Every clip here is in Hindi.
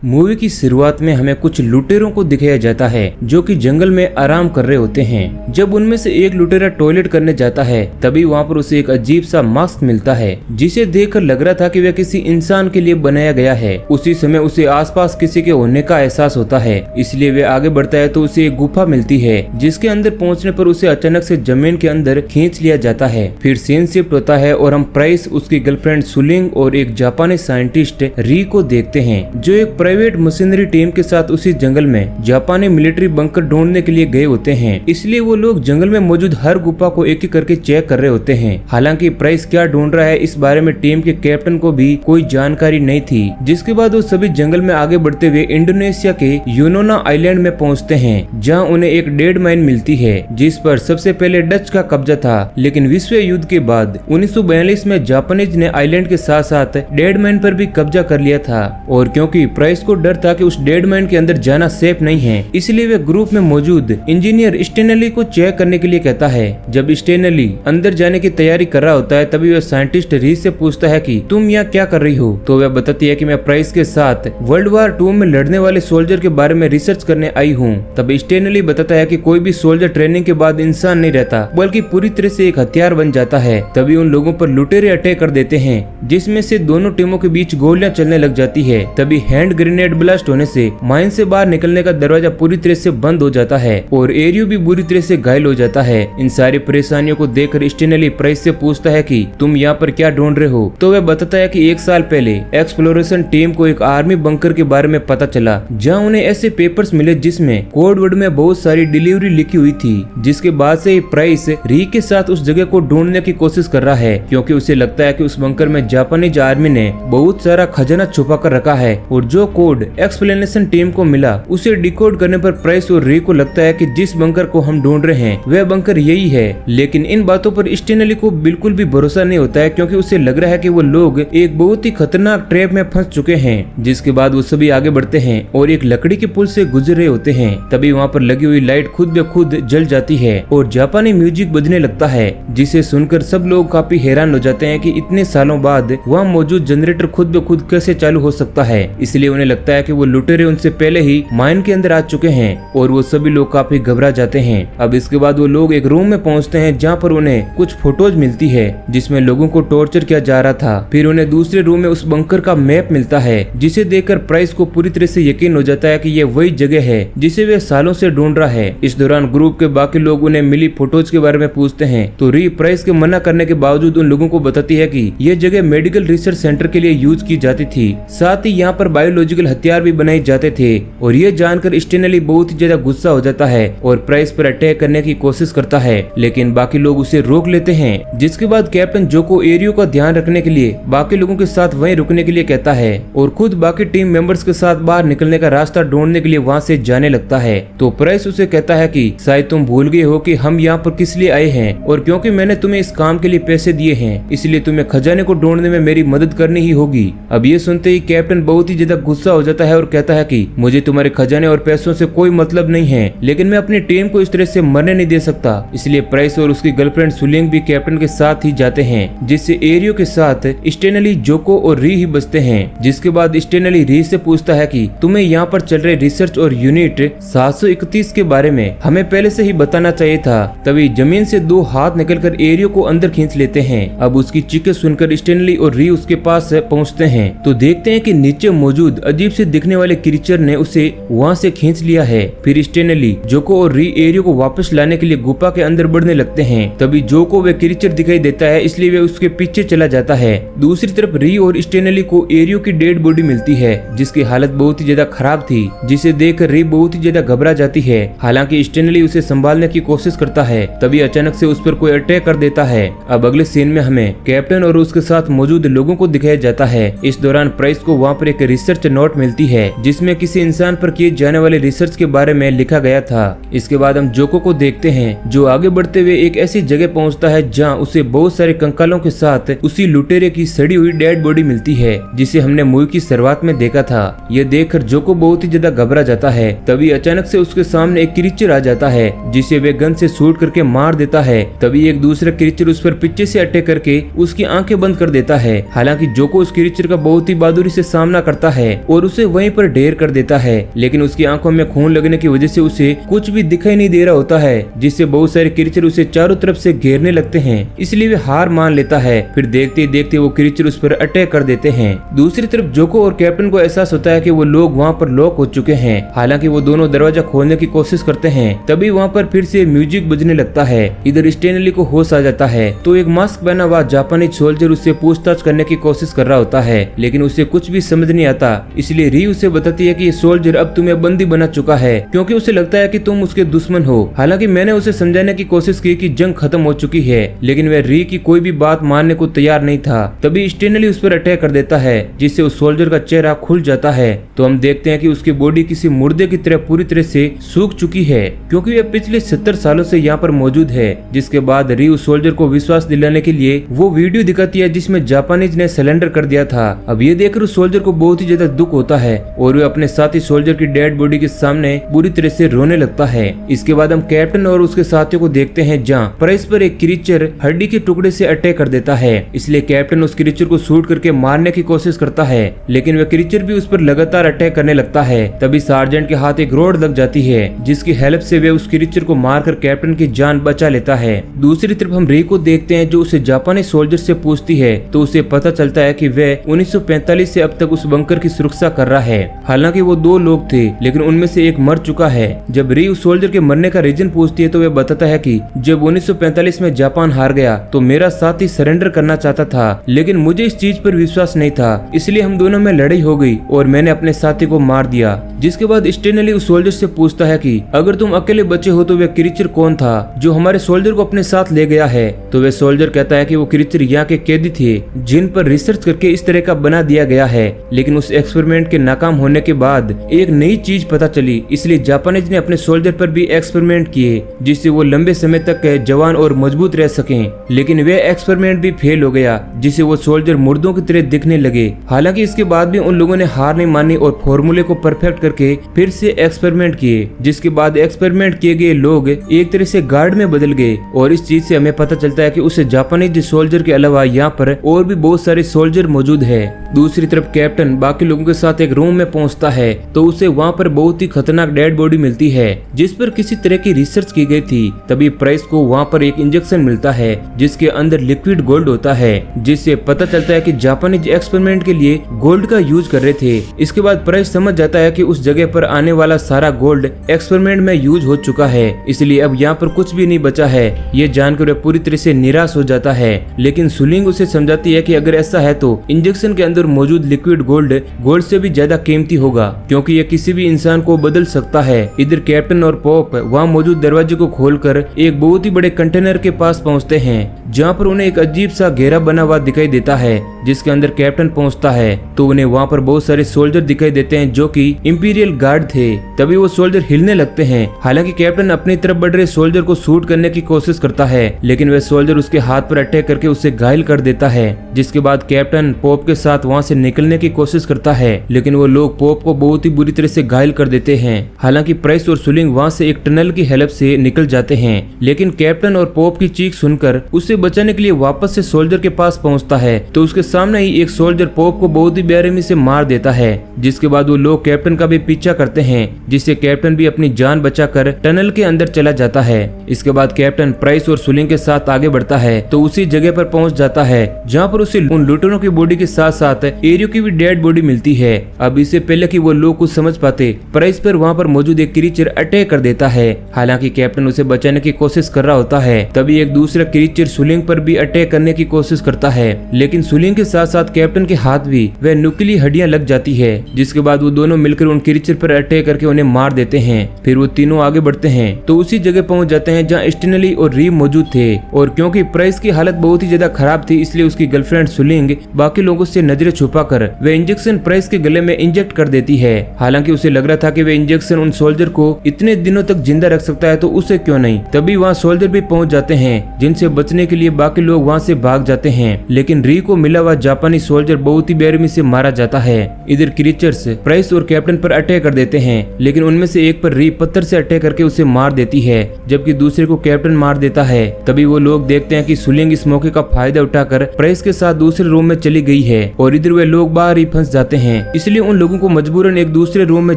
मूवी की शुरुआत में हमें कुछ लुटेरों को दिखाया जाता है जो कि जंगल में आराम कर रहे होते हैं। जब उनमें से एक लुटेरा टॉयलेट करने जाता है तभी वहाँ पर उसे एक अजीब सा मास्क मिलता है जिसे देखकर लग रहा था कि वह किसी इंसान के लिए बनाया गया है। उसी समय उसे आसपास किसी के होने का एहसास होता है, इसलिए वह आगे बढ़ता है तो उसे एक गुफा मिलती है जिसके अंदर पहुंचने पर उसे अचानक से जमीन के अंदर खींच लिया जाता है। फिर सीन शिफ्ट होता है और हम प्राइस, उसकी गर्लफ्रेंड सुलिंग और एक जापानी साइंटिस्ट री को देखते हैं जो एक प्राइवेट मशीनरी टीम के साथ उसी जंगल में जापानी मिलिट्री बंकर ढूंढने के लिए गए होते हैं। इसलिए वो लोग जंगल में मौजूद हर गुफा को एक एक करके चेक कर रहे होते हैं। हालांकि प्राइस क्या ढूंढ रहा है इस बारे में टीम के कैप्टन को भी कोई जानकारी नहीं थी। जिसके बाद वो सभी जंगल में आगे बढ़ते हुए इंडोनेशिया के यूनोना आइलैंड में पहुंचते हैं जहां उन्हें एक डेड माइन मिलती है जिस पर सबसे पहले डच का कब्जा था। लेकिन विश्व युद्ध के बाद 1942 में जापानीज ने आइलैंड के साथ साथ डेड माइन पर भी कब्जा कर लिया था। और क्योंकि प्राइस को डर था कि उस डेड माइन के अंदर जाना सेफ नहीं है, इसलिए वे ग्रुप में मौजूद इंजीनियर स्टेनली को चेक करने के लिए कहता है। जब स्टेनली अंदर जाने की तैयारी कर रहा होता है तभी वह साइंटिस्ट री से पूछता है कि तुम यहाँ क्या कर रही हो। तो वह बताती है कि मैं प्राइस के साथ वर्ल्ड वार 2 में लड़ने वाले सोल्जर के बारे में रिसर्च करने आई हूँ। तब स्टेनली बताता है कि कोई भी सोल्जर ट्रेनिंग के बाद इंसान नहीं रहता बल्कि पूरी तरह से एक हथियार बन जाता है। तभी उन लोगों पर लुटेरे अटैक कर देते हैं जिसमें से दोनों टीमों के बीच गोलियां चलने लग जाती है। तभी हैंड ग्रेनेड ब्लास्ट होने से माइन से बाहर निकलने का दरवाजा पूरी तरह से बंद हो जाता है और एरियो भी बुरी तरह से घायल हो जाता है। इन सारी परेशानियों को देखकर स्टेनली प्राइस से पूछता है कि तुम यहाँ पर क्या ढूंढ रहे हो। तो वह बताता है कि 1 साल पहले एक्सप्लोरेशन टीम को एक आर्मी बंकर के बारे में पता चला जहाँ उन्हें ऐसे पेपर्स मिले जिसमें कोड वर्ड में बहुत सारी डिलीवरी लिखी हुई थी। जिसके बाद से प्राइस री के साथ उस जगह को ढूंढने की कोशिश कर रहा है क्योंकि उसे लगता है कि उस बंकर में जापानीज आर्मी ने बहुत सारा खजाना छुपा कर रखा है और जो कोड एक्सप्लेनेशन टीम को मिला उसे डिकोड करने पर प्राइस और री को लगता है कि जिस बंकर को हम ढूंढ रहे हैं वह बंकर यही है। लेकिन इन बातों पर स्टेनली को बिल्कुल भी भरोसा नहीं होता है क्योंकि उसे लग रहा है कि वो लोग एक बहुत ही खतरनाक ट्रैप में फंस चुके हैं। जिसके बाद वो सभी आगे बढ़ते हैं और एक लकड़ी के पुल से गुजर रहे होते हैं। तभी वहाँ पर लगी हुई लाइट खुद ब खुद जल जाती है और जापानी म्यूजिक बजने लगता है जिसे सुनकर सब लोग काफी हैरान हो जाते हैं कि इतने सालों बाद वहाँ मौजूद जनरेटर खुद ब खुद कैसे चालू हो सकता है। इसलिए उन्हें लगता है कि वो लुटेरे उनसे पहले ही माइन के अंदर आ चुके हैं और वो सभी लोग काफी घबरा जाते हैं। अब इसके बाद वो लोग एक रूम में पहुंचते हैं जहाँ पर उन्हें कुछ फोटोज मिलती है जिसमें लोगों को टॉर्चर किया जा रहा था। फिर उन्हें दूसरे रूम में उस बंकर का मैप मिलता है जिसे देखकर प्राइस को पूरी तरह से यकीन हो जाता है कि ये वही जगह है जिसे वे सालों से ढूंढ रहा है। इस दौरान ग्रुप के बाकी लोग उन्हें मिली फोटोज के बारे में पूछते हैं तो री प्राइस के मना करने के बावजूद उन लोगों को बताती है कि यह जगह मेडिकल रिसर्च सेंटर के लिए यूज की जाती थी, साथ ही यहाँ पर बायोलॉजिकल हथियार भी बनाए जाते थे। और ये जानकर स्टेनली बहुत ही ज्यादा गुस्सा हो जाता है और प्राइस पर अटैक करने की कोशिश करता है लेकिन बाकी लोग उसे रोक लेते हैं। जिसके बाद कैप्टन जोको एरियो का ध्यान रखने के लिए बाकी लोगों के साथ वहीं रुकने के लिए कहता है और खुद बाकी टीम मेंबर्स के साथ बाहर निकलने का रास्ता ढूंढने के लिए वहाँ से जाने लगता है। तो प्राइस उसे कहता है कि शायद तुम भूल गए हो कि हम यहाँ पर किस लिए आए हैं और क्योंकि मैंने तुम्हें इस काम के लिए पैसे दिए हैं इसलिए तुम्हें खजाने को ढूंढने में मेरी मदद करनी ही होगी। अब ये सुनते ही कैप्टन बहुत ही ज्यादा गुस्सा हो जाता है और कहता है कि मुझे तुम्हारे खजाने और पैसों से कोई मतलब नहीं है लेकिन मैं अपनी टीम को इस तरह से मरने नहीं दे सकता। इसलिए प्राइस और उसकी गर्लफ्रेंड सुलिंग भी कैप्टन के साथ ही जाते हैं जिससे एरियो के साथ स्टेनली, जोको और री ही बचते हैं। जिसके बाद स्टेनली री से पूछता है कि तुम्हें यहाँ पर चल रहे रिसर्च और यूनिट 731 के बारे में हमें पहले से ही बताना चाहिए था। तभी जमीन से 2 हाथ निकलकर एरियो को अंदर खींच लेते हैं। अब उसकी चीखें सुनकर स्टेनली और री उसके पास पहुंचते हैं तो देखते हैं कि नीचे मौजूद अजीब से दिखने वाले क्रीचर ने उसे वहां से खींच लिया है। फिर स्टेनली, जोको और री एरियो को वापस लाने के लिए गुफा के अंदर बढ़ने लगते हैं। तभी जोको वे क्रीचर दिखाई देता है इसलिए वे उसके पीछे चला जाता है। दूसरी तरफ री और स्टेनली को एरियो की डेड बॉडी मिलती है जिसकी हालत बहुत ही ज्यादा खराब थी जिसे देखकर री बहुत ही ज्यादा घबरा जाती है। हालांकि स्टेनली उसे संभालने की कोशिश करता है तभी अचानक से उस पर कोई अटैक कर देता है। अब अगले सीन में हमें कैप्टन और उसके साथ मौजूद लोगों को दिखाया जाता है। इस दौरान प्राइस को वहाँ पर एक रिसर्च नोट मिलती है जिसमें किसी इंसान पर किए जाने वाले रिसर्च के बारे में लिखा गया था। इसके बाद हम जोको को देखते हैं जो आगे बढ़ते हुए एक ऐसी जगह पहुंचता है जहां उसे बहुत सारे कंकालों के साथ उसी लुटेरे की सड़ी हुई डेड बॉडी मिलती है जिसे हमने मूवी की शुरुआत में देखा था। यह देखकर जोको बहुत ही ज्यादा घबरा जाता है। तभी अचानक से उसके सामने एक क्रीचर आ जाता है जिसे वे गन से शूट करके मार देता है। तभी एक दूसरा क्रीचर उस पर पीछे से अटैक करके उसकी आंखें बंद कर देता है। हालांकि जोको उस क्रीचर का बहुत ही बहादुरी से सामना करता है और उसे वहीं पर ढेर कर देता है, लेकिन उसकी आंखों में खून लगने की वजह से उसे कुछ भी दिखाई नहीं दे रहा होता है, जिससे बहुत सारे क्रीचर उसे चारों तरफ से घेरने लगते हैं। इसलिए वे हार मान लेता है। फिर देखते देखते वो क्रीचर उस पर अटैक कर देते हैं। दूसरी तरफ जोको और कैप्टन को एहसास होता है कि वो लोग वहाँ पर लॉक हो चुके हैं। हालांकि वो दोनों दरवाजा खोलने की कोशिश करते हैं, तभी वहाँ पर फिर से म्यूजिक बजने लगता है। इधर स्टेनली को होश आ जाता है तो एक मास्क पहना हुआ जापानी सोल्जर उससे पूछताछ करने की कोशिश कर रहा होता है, लेकिन उसे कुछ भी समझ नहीं आता। इसलिए री उसे बताती है कि ये सोल्जर अब तुम्हें बंदी बना चुका है, क्योंकि उसे लगता है कि तुम उसके दुश्मन हो। हालांकि मैंने उसे समझाने की कोशिश की कि जंग खत्म हो चुकी है, लेकिन वह री की कोई भी बात मानने को तैयार नहीं था। तभी स्टेनली उस पर अटैक कर देता है, जिससे उस सोल्जर का चेहरा खुल जाता है। तो हम देखते हैं कि उसकी बॉडी किसी मुर्दे की तरह पूरी तरह से सूख चुकी है, क्योंकि वह पिछले 70 सालों से यहाँ पर मौजूद है। जिसके बाद री उस सोल्जर को विश्वास दिलाने के लिए वो वीडियो दिखाती है जिसमें जापानीज ने सरेंडर कर दिया था। अब ये देखकर उस सोल्जर को बहुत ही ज्यादा दुख होता है और वे अपने साथी सोल्जर की डेड बॉडी के सामने बुरी तरह से रोने लगता है। इसके बाद हम कैप्टन और उसके साथियों को देखते हैं जहाँ प्राइस पर एक क्रीचर हड्डी के टुकड़े से अटैक कर देता है। इसलिए कैप्टन उस क्रीचर को शूट करके मारने की कोशिश करता है, लेकिन वह क्रीचर भी उस पर लगातार अटैक करने लगता है। तभी सार्जेंट के हाथ एक रोड लग जाती है, जिसकी हेल्प से वे उस क्रीचर को मारकर कैप्टन की जान बचा लेता है। दूसरी तरफ हम री को देखते हैं जो उसे जापानी सोल्जर से पूछती है, तो उसे पता चलता है कि वह 1945 से अब तक उस बंकर की सुरक्षा कर रहा है। हालांकि वो 2 लोग थे, लेकिन उनमें से एक मर चुका है। जब री उस सोल्जर के मरने का रीजन पूछती है तो वह बताता है कि जब 1945 में जापान हार गया तो मेरा साथी सरेंडर करना चाहता था, लेकिन मुझे इस चीज पर विश्वास नहीं था, इसलिए हम दोनों में लड़ाई हो गई और मैंने अपने साथी को मार दिया। जिसके बाद स्टेनली उस सोल्जर से पूछता है कि अगर तुम अकेले बचे हो तो वह क्रीचर कौन था जो हमारे सोल्जर को अपने साथ ले गया है। तो वह सोल्जर कहता है कि वो क्रीचर यहाँ के कैदी थे जिन पर रिसर्च करके इस तरह का बना दिया गया है, लेकिन उस एक्सपेरिमेंट के नाकाम होने के बाद एक नई चीज पता चली, इसलिए जापानीज ने अपने सोल्जर पर भी एक्सपेरिमेंट किए जिससे वो लंबे समय तक जवान और मजबूत रह सकें। लेकिन वह एक्सपेरिमेंट भी फेल हो गया, जिससे वो सोल्जर मुर्दों की तरह दिखने लगे। हालांकि इसके बाद भी उन लोगों ने हार नहीं मानी और फॉर्मूले को परफेक्ट करके फिर से एक्सपेरिमेंट किए, जिसके बाद एक्सपेरिमेंट किए गए लोग एक तरह से गार्ड में बदल गए। और इस चीज से हमें पता चलता है कि उस जापानीज सोल्जर के अलावा यहाँ पर और भी बहुत सारे सोल्जर मौजूद है। दूसरी तरफ कैप्टन बाकी लोगों के साथ एक रूम में पहुंचता है तो उसे वहाँ पर बहुत ही खतरनाक डेड बॉडी मिलती है जिस पर किसी तरह की रिसर्च की गई थी। तभी प्राइस को वहाँ पर एक इंजेक्शन मिलता है जिसके अंदर लिक्विड गोल्ड होता है, जिससे पता चलता है कि जापानीज एक्सपेरिमेंट के लिए गोल्ड का यूज कर रहे थे। इसके बाद प्राइस समझ जाता है कि उस जगह पर आने वाला सारा गोल्ड एक्सपेरिमेंट में यूज हो चुका है, इसलिए अब यहाँ पर कुछ भी नहीं बचा है। ये जानकर वह पूरी तरह से निराश हो जाता है, लेकिन सुलिंग उसे समझाती है कि अगर ऐसा है तो इंजेक्शन के अंदर मौजूद लिक्विड गोल्ड से भी ज्यादा कीमती होगा, क्योंकि यह किसी भी इंसान को बदल सकता है। इधर कैप्टन और पॉप वहाँ मौजूद दरवाजे को खोलकर एक बहुत ही बड़े कंटेनर के पास पहुँचते हैं, जहाँ पर उन्हें एक अजीब सा घेरा बना हुआ दिखाई देता है, जिसके अंदर कैप्टन पहुँचता है तो उन्हें वहाँ पर बहुत सारे सोल्जर दिखाई देते हैं जो कि इंपीरियल गार्ड थे। तभी वो सोल्जर हिलने लगते हैं। हालांकि कैप्टन अपनी तरफ बढ़ रहे सोल्जर को शूट करने की कोशिश करता है, लेकिन वह सोल्जर उसके हाथ पर अटैक करके उसे घायल कर देता है। जिसके बाद कैप्टन पॉप के साथ वहाँ से निकलने की कोशिश करता है, लेकिन वो लोग पॉप को बहुत ही बुरी तरह से घायल कर देते हैं। हालांकि प्राइस और सुलिंग वहाँ से एक टनल की हेल्प से निकल जाते हैं, लेकिन कैप्टन और पॉप की चीख सुनकर उसे बचाने के लिए वापस से सोल्जर के पास पहुँचता है तो उसके सामने ही एक सोल्जर पॉप को बहुत ही बेरहमी से मार देता है। जिसके बाद वो लोग कैप्टन का भी पीछा करते हैं, जिससे कैप्टन भी अपनी जान बचाकर टनल के अंदर चला जाता है। इसके बाद कैप्टन प्राइस और सुलिंग के साथ आगे बढ़ता है तो उसी जगह पर पहुंच जाता है जहां पर उसे उन लूटेरों की बॉडी के साथ साथ एरियो की भी डेड बॉडी मिलती है। अब इससे पहले कि वो लोग कुछ समझ पाते, प्राइस पर वहां पर मौजूद एक क्रीचर अटैक कर देता है। हालांकि कैप्टन उसे बचाने की कोशिश कर रहा होता है, तभी एक दूसरा क्रीचर सुलिंग पर भी अटैक करने की कोशिश करता है, लेकिन सुलिंग के साथ साथ कैप्टन के हाथ भी वह नुकीली हड्डियां लग जाती है। जिसके बाद वो दोनों मिलकर उन क्रीचर पर अटैक करके उन्हें मार देते हैं। फिर वो तीनों आगे बढ़ते हैं तो उसी जगह पहुंच जाते हैं जहां स्टेनली और रीव मौजूद थे। और क्योंकि प्राइस की हालत बहुत ही ज्यादा खराब थी, इसलिए उसकी गर्लफ्रेंड सुलिंग बाकी लोगों से नजरें छुपाकर वह इंजेक्शन प्राइस के गले में इंजेक्ट कर देती है। हालांकि उसे लग रहा था कि वह इंजेक्शन उन सोल्जर को इतने दिनों तक जिंदा रख सकता है तो उसे क्यों नहीं। तभी वहाँ सोल्जर भी पहुंच जाते हैं, जिनसे बचने के लिए बाकी लोग वहाँ से भाग जाते हैं, लेकिन री को मिला हुआ जापानी सोल्जर बहुत ही बेरहमी से मारा जाता है। इधर क्रीचर्स प्राइस और कैप्टन पर अटैक कर देते हैं, लेकिन उनमें से एक पर री पत्थर से अटैक करके उसे मार देती है, जबकि दूसरे को कैप्टन मार देता है। तभी वो लोग देखते हैं कि सुलिंग इस मौके का फायदा उठाकर प्राइस के साथ दूसरे रूम में चली गई है और इधर वे लोग बाहर ही फंस जाते हैं। हैं, इसलिए उन लोगों को मजबूरन एक दूसरे रूम में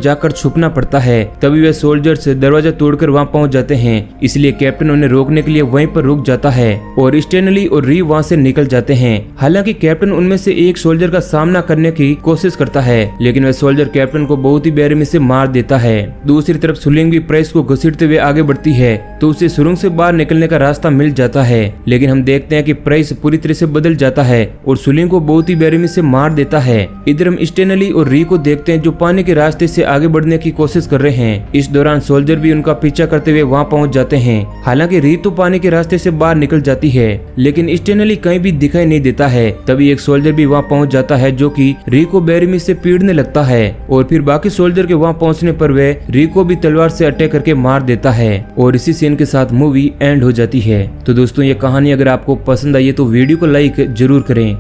जाकर छुपना पड़ता है। तभी वे सोल्जर्स दरवाजा तोड़कर वहाँ पहुँच जाते हैं, इसलिए कैप्टन उन्हें रोकने के लिए वहीं पर रुक जाता है और स्टैनली और री वहाँ से निकल जाते हैं। हालांकि कैप्टन उनमें से एक सोल्जर का सामना करने की कोशिश करता है, लेकिन वह सोल्जर कैप्टन को बहुत ही बेरहमी से मार देता है। दूसरी तरफ सुलिंग भी प्राइस को घसीटते हुए आगे बढ़ती है तो उसे सुरंग से बाहर निकलने का रास्ता मिल जाता है, लेकिन हम देखते हैं कि प्राइस पूरी तरह से बदल जाता है और सुलिंग को बहुत ही बेरहमी से मार देता है। इधर हम स्टैनली और री को देखते हैं जो पानी के रास्ते से आगे बढ़ने की कोशिश कर रहे हैं। इस दौरान सोल्जर भी उनका पीछा करते हुए वहाँ पहुँच जाते हैं। हालांकि री तो पानी के रास्ते से बाहर निकल जाती है, लेकिन स्टैनली कहीं भी दिखाई नहीं देता है। तभी एक सोल्जर भी वहाँ पहुँच जाता है जो कि री को बेरहमी से पीड़ने लगता है और फिर बाकी सोल्जर के वहाँ पहुँचने पर वह री को भी तलवार से अटैक करके मार देता है और इसी सीन के साथ मूवी एंड हो जाती है। तो दोस्तों ये कहानी अगर आपको पसंद आई है तो वीडियो को लाइक जरूर करें।